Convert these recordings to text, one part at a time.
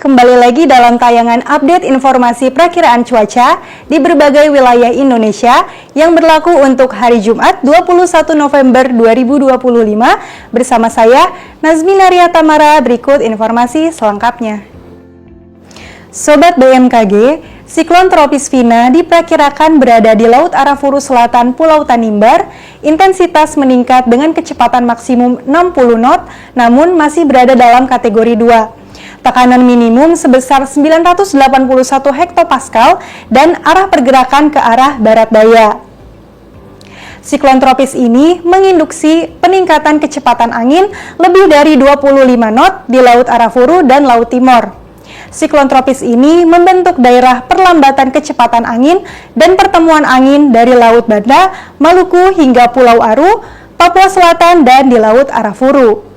kembali lagi dalam tayangan update informasi perakiraan cuaca di berbagai wilayah Indonesia yang berlaku untuk hari Jumat 21 November 2025 bersama saya, Nazmina Ria Tamara. Berikut informasi selengkapnya. Sobat BMKG, siklon tropis Vina diperkirakan berada di Laut Arafuru Selatan Pulau Tanimbar, intensitas meningkat dengan kecepatan maksimum 60 knot, namun masih berada dalam kategori 2. Tekanan minimum sebesar 981 hektopascal dan arah pergerakan ke arah barat daya. Siklon tropis ini menginduksi peningkatan kecepatan angin lebih dari 25 knot di Laut Arafuru dan Laut Timor. Siklon tropis ini membentuk daerah perlambatan kecepatan angin dan pertemuan angin dari Laut Banda, Maluku hingga Pulau Aru, Papua Selatan dan di Laut Arafuru.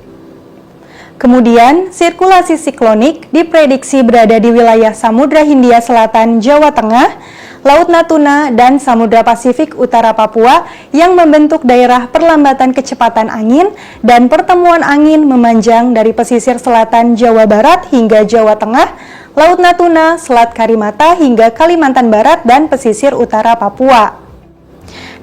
Kemudian, sirkulasi siklonik diprediksi berada di wilayah Samudra Hindia Selatan, Jawa Tengah, Laut Natuna, dan Samudra Pasifik Utara Papua yang membentuk daerah perlambatan kecepatan angin dan pertemuan angin memanjang dari pesisir selatan Jawa Barat hingga Jawa Tengah, Laut Natuna, Selat Karimata hingga Kalimantan Barat, dan pesisir utara Papua.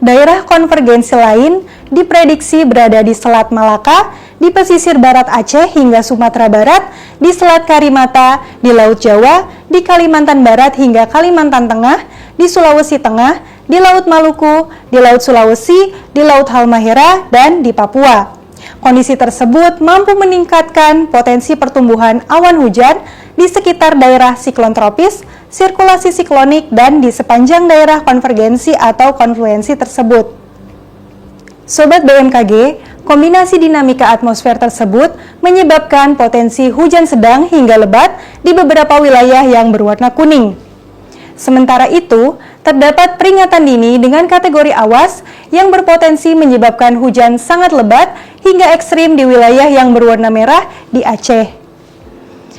Daerah konvergensi lain diprediksi berada di Selat Malaka, di pesisir barat Aceh hingga Sumatera Barat, di Selat Karimata, di Laut Jawa, di Kalimantan Barat hingga Kalimantan Tengah, di Sulawesi Tengah, di Laut Maluku, di Laut Sulawesi, di Laut Halmahera, dan di Papua. Kondisi tersebut mampu meningkatkan potensi pertumbuhan awan hujan di sekitar daerah siklon tropis, sirkulasi siklonik, dan di sepanjang daerah konvergensi atau konfluensi tersebut. Sobat BMKG, kombinasi dinamika atmosfer tersebut menyebabkan potensi hujan sedang hingga lebat di beberapa wilayah yang berwarna kuning. Sementara itu, terdapat peringatan dini dengan kategori awas yang berpotensi menyebabkan hujan sangat lebat hingga ekstrim di wilayah yang berwarna merah di Aceh.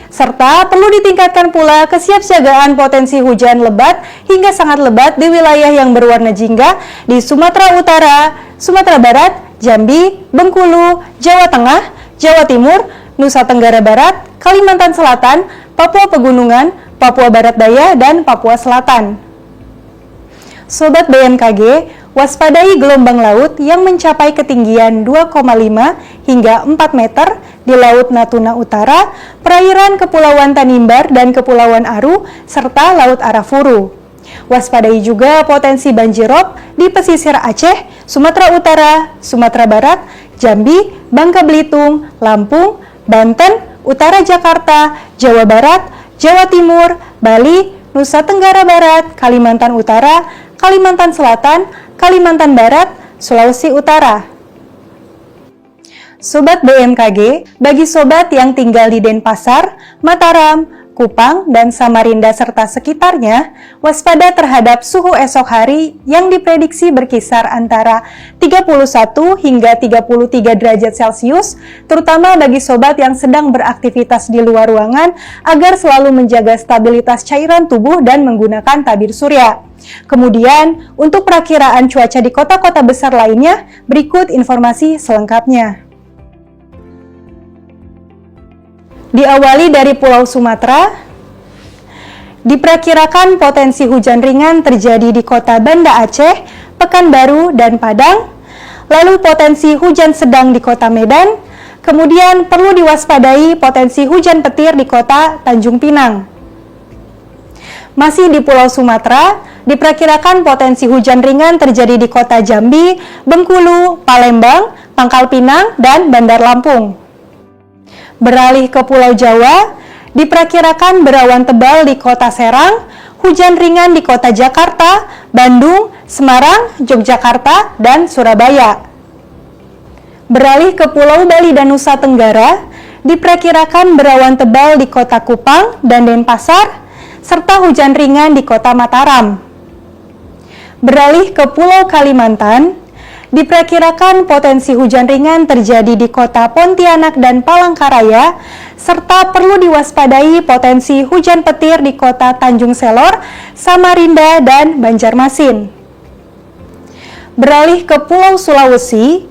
Serta perlu ditingkatkan pula kesiapsiagaan potensi hujan lebat hingga sangat lebat di wilayah yang berwarna jingga di Sumatera Utara, Sumatera Barat, Jambi, Bengkulu, Jawa Tengah, Jawa Timur, Nusa Tenggara Barat, Kalimantan Selatan, Papua Pegunungan, Papua Barat Daya, dan Papua Selatan. Sobat BMKG, waspadai gelombang laut yang mencapai ketinggian 2,5 hingga 4 meter di Laut Natuna Utara, perairan Kepulauan Tanimbar dan Kepulauan Aru, serta Laut Arafuru. Waspadai juga potensi banjirop di pesisir Aceh, Sumatera Utara, Sumatera Barat, Jambi, Bangka Belitung, Lampung, Banten, Utara Jakarta, Jawa Barat, Jawa Timur, Bali, Nusa Tenggara Barat, Kalimantan Utara, Kalimantan Selatan, Kalimantan Barat, Sulawesi Utara. Sobat BMKG, bagi sobat yang tinggal di Denpasar, Mataram, Kupang, dan Samarinda serta sekitarnya, waspada terhadap suhu esok hari yang diprediksi berkisar antara 31 hingga 33 derajat Celcius, terutama bagi sobat yang sedang beraktivitas di luar ruangan agar selalu menjaga stabilitas cairan tubuh dan menggunakan tabir surya. Kemudian, untuk perakiraan cuaca di kota-kota besar lainnya, berikut informasi selengkapnya. Diawali dari Pulau Sumatera, diperkirakan potensi hujan ringan terjadi di kota Banda Aceh, Pekanbaru, dan Padang, lalu potensi hujan sedang di kota Medan, kemudian perlu diwaspadai potensi hujan petir di kota Tanjung Pinang. Masih di Pulau Sumatera, diperkirakan potensi hujan ringan terjadi di kota Jambi, Bengkulu, Palembang, Pangkal Pinang, dan Bandar Lampung. Beralih ke Pulau Jawa, diperkirakan berawan tebal di kota Serang, hujan ringan di kota Jakarta, Bandung, Semarang, Yogyakarta, dan Surabaya. Beralih ke Pulau Bali dan Nusa Tenggara, diperkirakan berawan tebal di kota Kupang dan Denpasar, serta hujan ringan di kota Mataram. Beralih ke Pulau Kalimantan, diperkirakan potensi hujan ringan terjadi di kota Pontianak dan Palangkaraya, serta perlu diwaspadai potensi hujan petir di kota Tanjung Selor, Samarinda, dan Banjarmasin. Beralih ke Pulau Sulawesi,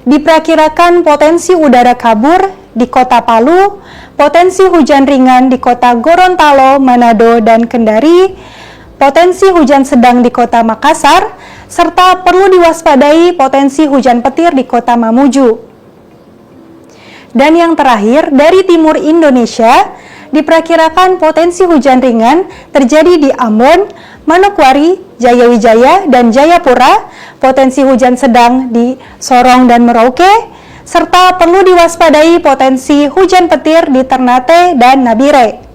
diperkirakan potensi udara kabur di kota Palu, potensi hujan ringan di kota Gorontalo, Manado, dan Kendari, potensi hujan sedang di kota Makassar, serta perlu diwaspadai potensi hujan petir di kota Mamuju. Dan yang terakhir, dari timur Indonesia, diperkirakan potensi hujan ringan terjadi di Ambon, Manokwari, Jayawijaya, dan Jayapura, potensi hujan sedang di Sorong dan Merauke, serta perlu diwaspadai potensi hujan petir di Ternate dan Nabire.